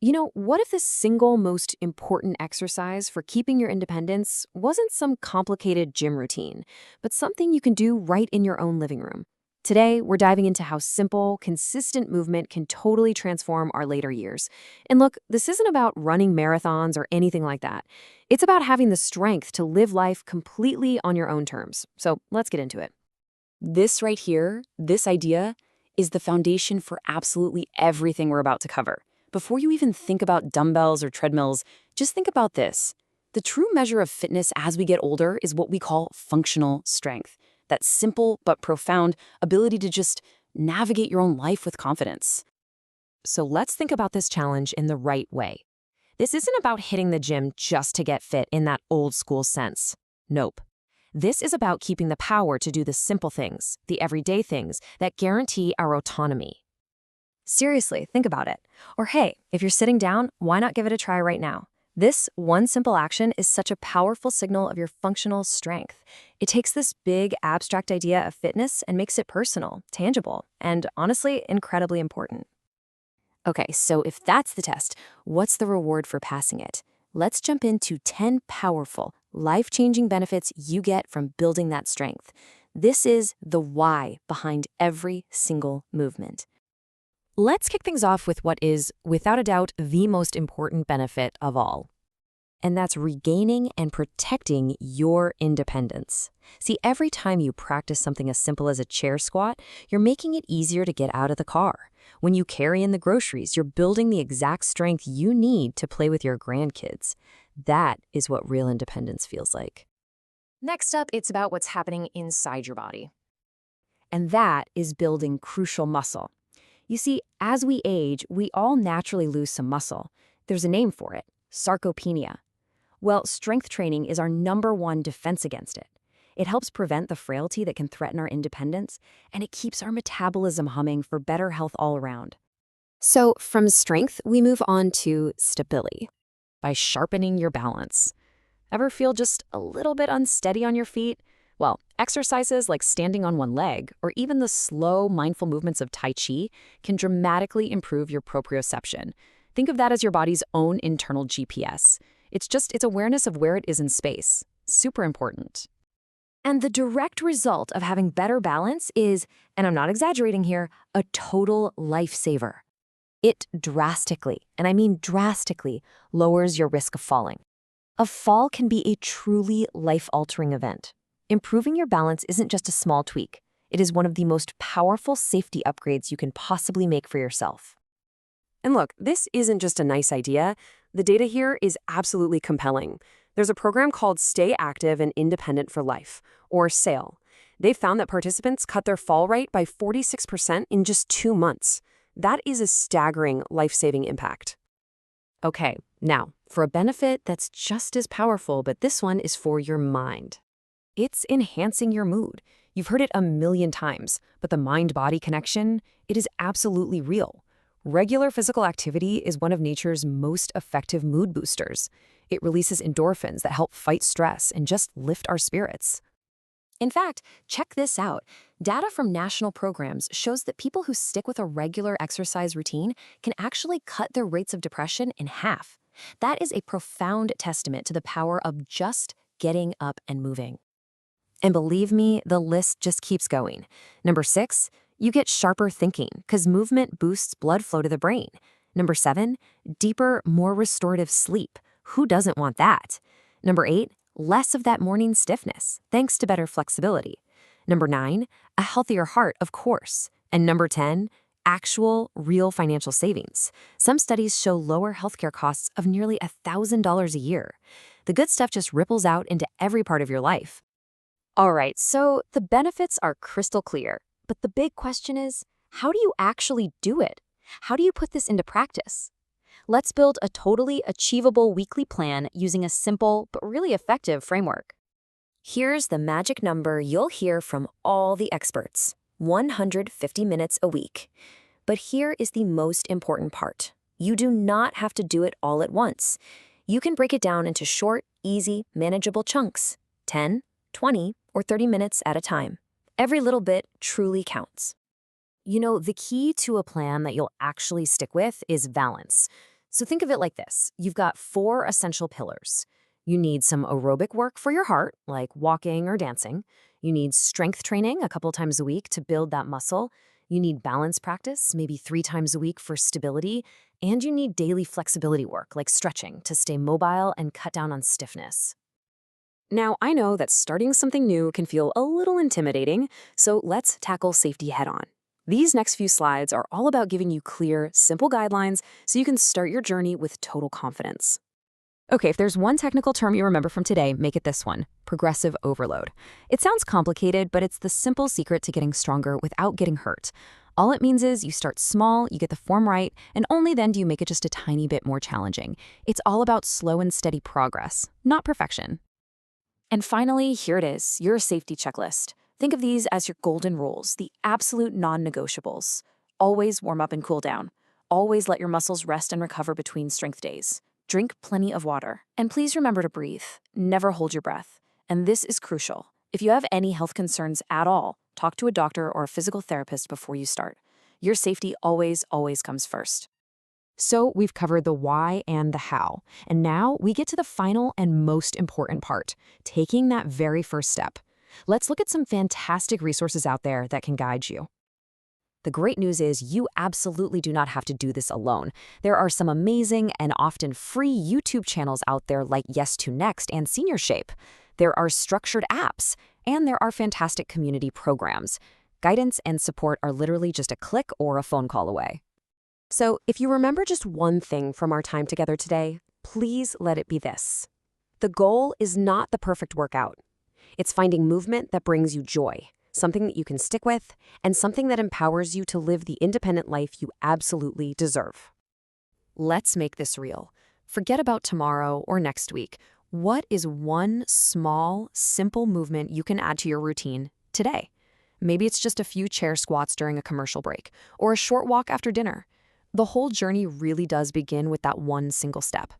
What if the single most important exercise for keeping your independence wasn't some complicated gym routine, but something you can do right in your own living room? Today, we're diving into how simple, consistent movement can totally transform our later years. And look, this isn't about running marathons or anything like that. It's about having the strength to live life completely on your own terms. So let's get into it. This right here, this idea, is the foundation for absolutely everything we're about to cover. Before you even think about dumbbells or treadmills, just think about this. The true measure of fitness as we get older is what we call functional strength. That simple but profound ability to just navigate your own life with confidence. So let's think about this challenge in the right way. This isn't about hitting the gym just to get fit in that old school sense. Nope. This is about keeping the power to do the simple things, the everyday things that guarantee our autonomy. Seriously, think about it. Or hey, if you're sitting down, why not give it a try right now? This one simple action is such a powerful signal of your functional strength. It takes this big, abstract idea of fitness and makes it personal, tangible, and honestly, incredibly important. Okay, so if that's the test, what's the reward for passing it? Let's jump into 10 powerful, life-changing benefits you get from building that strength. This is the why behind every single movement. Let's kick things off with what is, without a doubt, the most important benefit of all. And that's regaining and protecting your independence. See, every time you practice something as simple as a chair squat, you're making it easier to get out of the car. When you carry in the groceries, you're building the exact strength you need to play with your grandkids. That is what real independence feels like. Next up, it's about what's happening inside your body. And that is building crucial muscle. You see, as we age, we all naturally lose some muscle. There's a name for it, sarcopenia. Well, strength training is our #1 defense against it. It helps prevent the frailty that can threaten our independence, and it keeps our metabolism humming for better health all around. So from strength, we move on to stability. By sharpening your balance. Ever feel just a little bit unsteady on your feet? Well, exercises like standing on one leg or even the slow, mindful movements of Tai Chi can dramatically improve your proprioception. Think of that as your body's own internal GPS. It's awareness of where it is in space. Super important. And the direct result of having better balance is, and I'm not exaggerating here, a total lifesaver. It drastically, and I mean drastically, lowers your risk of falling. A fall can be a truly life-altering event. Improving your balance isn't just a small tweak. It is one of the most powerful safety upgrades you can possibly make for yourself. And look, this isn't just a nice idea. The data here is absolutely compelling. There's a program called Stay Active and Independent for Life, or SAIL. They found that participants cut their fall rate by 46% in just 2 months. That is a staggering life-saving impact. Okay, now, for a benefit that's just as powerful, but this one is for your mind. It's enhancing your mood. You've heard it a million times, but the mind-body connection, it is absolutely real. Regular physical activity is one of nature's most effective mood boosters. It releases endorphins that help fight stress and just lift our spirits. In fact, check this out. Data from national programs shows that people who stick with a regular exercise routine can actually cut their rates of depression in half. That is a profound testament to the power of just getting up and moving. And believe me, the list just keeps going. Number 6, you get sharper thinking because movement boosts blood flow to the brain. Number 7, deeper, more restorative sleep. Who doesn't want that? Number 8, less of that morning stiffness, thanks to better flexibility. Number 9, a healthier heart, of course. And number 10, actual, real financial savings. Some studies show lower healthcare costs of nearly $1,000 a year. The good stuff just ripples out into every part of your life. All right, so the benefits are crystal clear, but the big question is, how do you actually do it? How do you put this into practice? Let's build a totally achievable weekly plan using a simple but really effective framework. Here's the magic number you'll hear from all the experts: 150 minutes a week. But here is the most important part. You do not have to do it all at once. You can break it down into short, easy, manageable chunks: 10, 20, or 30 minutes at a time. Every little bit truly counts. The key to a plan that you'll actually stick with is balance. So think of it like this. You've got four essential pillars. You need some aerobic work for your heart, like walking or dancing. You need strength training a couple times a week to build that muscle. You need balance practice, maybe 3 times a week for stability. And you need daily flexibility work, like stretching, to stay mobile and cut down on stiffness. Now, I know that starting something new can feel a little intimidating, so let's tackle safety head on. These next few slides are all about giving you clear, simple guidelines so you can start your journey with total confidence. Okay, if there's one technical term you remember from today, make it this one: progressive overload. It sounds complicated, but it's the simple secret to getting stronger without getting hurt. All it means is you start small, you get the form right, and only then do you make it just a tiny bit more challenging. It's all about slow and steady progress, not perfection. And finally, here it is, your safety checklist. Think of these as your golden rules, the absolute non-negotiables. Always warm up and cool down. Always let your muscles rest and recover between strength days. Drink plenty of water. And please remember to breathe. Never hold your breath. And this is crucial. If you have any health concerns at all, talk to a doctor or a physical therapist before you start. Your safety always comes first. So we've covered the why and the how. And now we get to the final and most important part, taking that very first step. Let's look at some fantastic resources out there that can guide you. The great news is you absolutely do not have to do this alone. There are some amazing and often free YouTube channels out there like Yes2Next and Senior Shape. There are structured apps, and there are fantastic community programs. Guidance and support are literally just a click or a phone call away. So if you remember just one thing from our time together today, please let it be this. The goal is not the perfect workout. It's finding movement that brings you joy, something that you can stick with, and something that empowers you to live the independent life you absolutely deserve. Let's make this real. Forget about tomorrow or next week. What is one small, simple movement you can add to your routine today? Maybe it's just a few chair squats during a commercial break, or a short walk after dinner. The whole journey really does begin with that one single step.